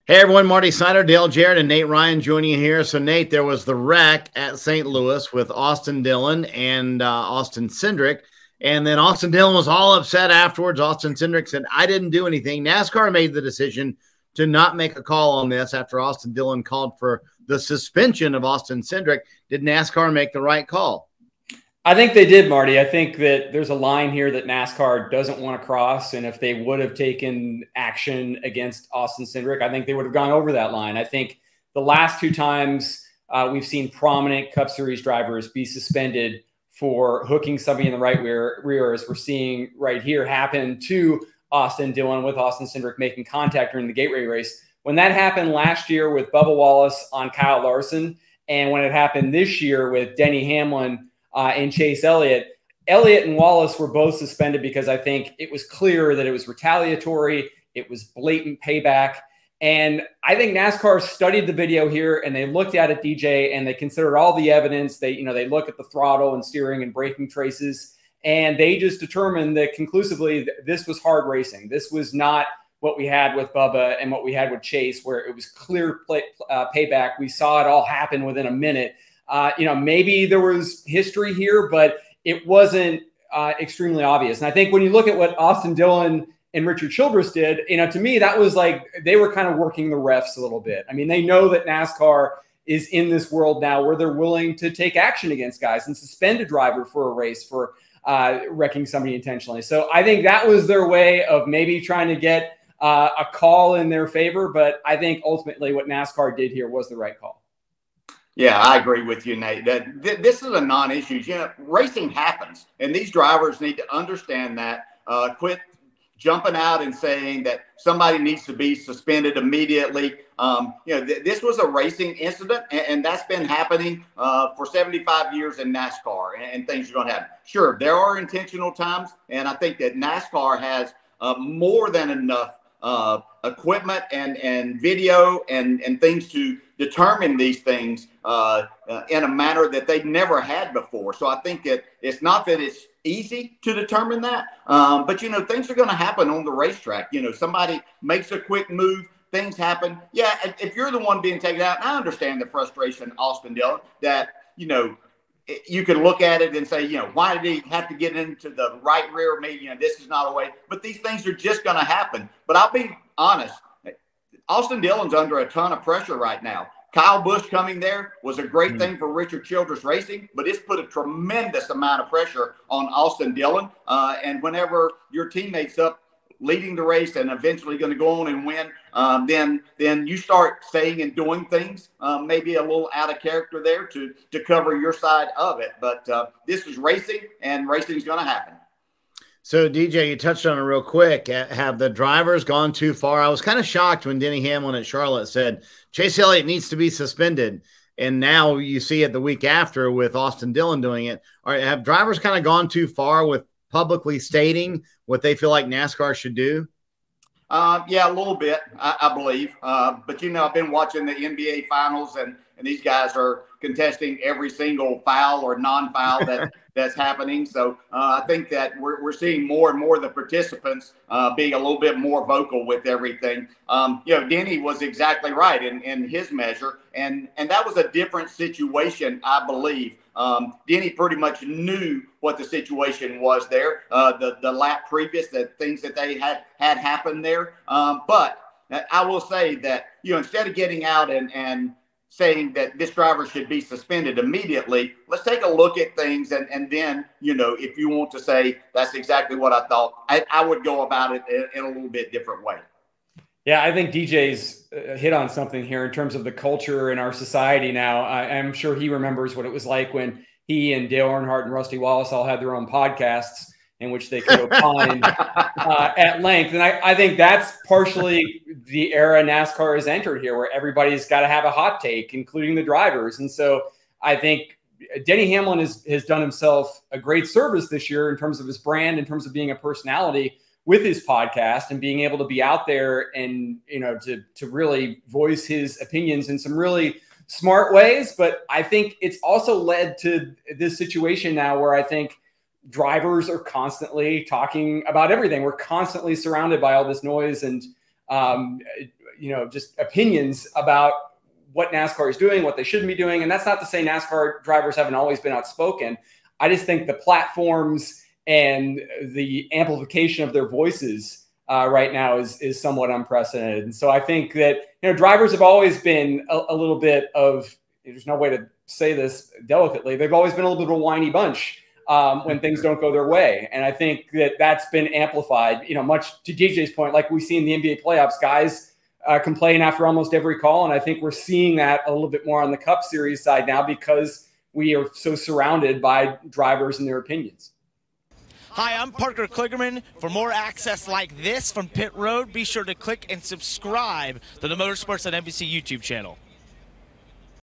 Hey everyone, Marty Snider, Dale Jarrett, and Nate Ryan joining you here. So Nate, there was the wreck at St. Louis with Austin Dillon and Austin Cindric. And then Austin Dillon was all upset afterwards. Austin Cindric said, I didn't do anything. NASCAR made the decision to not make a call on this after Austin Dillon called for the suspension of Austin Cindric. Did NASCAR make the right call? I think they did, Marty. I think that there's a line here that NASCAR doesn't want to cross. And if they would have taken action against Austin Cindric, I think they would have gone over that line. I think the last two times we've seen prominent Cup Series drivers be suspended for hooking somebody in the right rear, as we're seeing right here happen to Austin Dillon, with Austin Cindric making contact during the Gateway race. When that happened last year with Bubba Wallace on Kyle Larson, and when it happened this year with Denny Hamlin and Chase Elliott and Wallace were both suspended because I think it was clear that it was retaliatory. It was blatant payback. And I think NASCAR studied the video here and they looked at it, DJ, and they considered all the evidence. They look at the throttle and steering and braking traces, and they just determined that conclusively that this was hard racing. This was not what we had with Bubba and what we had with Chase, where it was clear payback. We saw it all happen within a minute. Maybe there was history here, but it wasn't extremely obvious. And I think when you look at what Austin Dillon and Richard Childress did, to me, that was like they were kind of working the refs a little bit. I mean, they know that NASCAR is in this world now where they're willing to take action against guys and suspend a driver for a race for wrecking somebody intentionally. So I think that was their way of maybe trying to get a call in their favor. But I think ultimately what NASCAR did here was the right call. Yeah, I agree with you, Nate. This is a non-issue. Racing happens, and these drivers need to understand that. Quit jumping out and saying that somebody needs to be suspended immediately. This was a racing incident, and that's been happening for 75 years in NASCAR, and things are going to happen. Sure, there are intentional times, and I think that NASCAR has more than enough equipment and video and things to determine these things in a manner that they've never had before. So I think that it's not that it's easy to determine that, but things are going to happen on the racetrack. Somebody makes a quick move, things happen. Yeah, if you're the one being taken out, and I understand the frustration, Austin Dillon, that you could look at it and say, why did he have to get into the right rear of me? This is not a way. But these things are just going to happen. But I'll be honest, Austin Dillon's under a ton of pressure right now. Kyle Busch coming there was a great thing for Richard Childress Racing, but it's put a tremendous amount of pressure on Austin Dillon. And whenever your teammate's up leading the race and eventually going to go on and win, then you start saying and doing things maybe a little out of character there to cover your side of it. But this is racing, and racing is going to happen. So, DJ, you touched on it real quick. Have the drivers gone too far? I was kind of shocked when Denny Hamlin at Charlotte said Chase Elliott needs to be suspended. And now you see it the week after with Austin Dillon doing it. Have drivers kind of gone too far with publicly stating what they feel like NASCAR should do? Yeah, a little bit, I believe. But, I've been watching the NBA finals, and these guys are contesting every single foul or non-foul that's happening. So I think that we're seeing more and more of the participants being a little bit more vocal with everything. Denny was exactly right in his measure, and that was a different situation, I believe. Denny pretty much knew what the situation was there, the lap previous, the things that they had happened there. But I will say that, instead of getting out and saying that this driver should be suspended immediately, let's take a look at things. And then, if you want to say that's exactly what I thought, I would go about it in a little bit different way. Yeah, I think DJ's hit on something here in terms of the culture in our society now. I'm sure he remembers what it was like when he and Dale Earnhardt and Rusty Wallace all had their own podcasts in which they could opine at length. And I think that's partially the era NASCAR has entered here, where everybody's got to have a hot take, including the drivers. And so I think Denny Hamlin has done himself a great service this year in terms of his brand, in terms of being a personality with his podcast and being able to be out there and, to really voice his opinions in some really smart ways. But I think it's also led to this situation now where I think drivers are constantly talking about everything. We're constantly surrounded by all this noise. And, just opinions about what NASCAR is doing, what they shouldn't be doing. And that's not to say NASCAR drivers haven't always been outspoken. I just think the platforms and the amplification of their voices right now is somewhat unprecedented. And so I think that, drivers have always been a little bit of, there's no way to say this delicately, they've always been a little bit of a whiny bunch when things don't go their way. And I think that that's been amplified, much to DJ's point, like we see in the NBA playoffs, guys complain after almost every call. And I think we're seeing that a little bit more on the Cup Series side now because we are so surrounded by drivers and their opinions. Hi, I'm Parker Kligerman. For more access like this from Pit Road, be sure to click and subscribe to the Motorsports on NBC YouTube channel.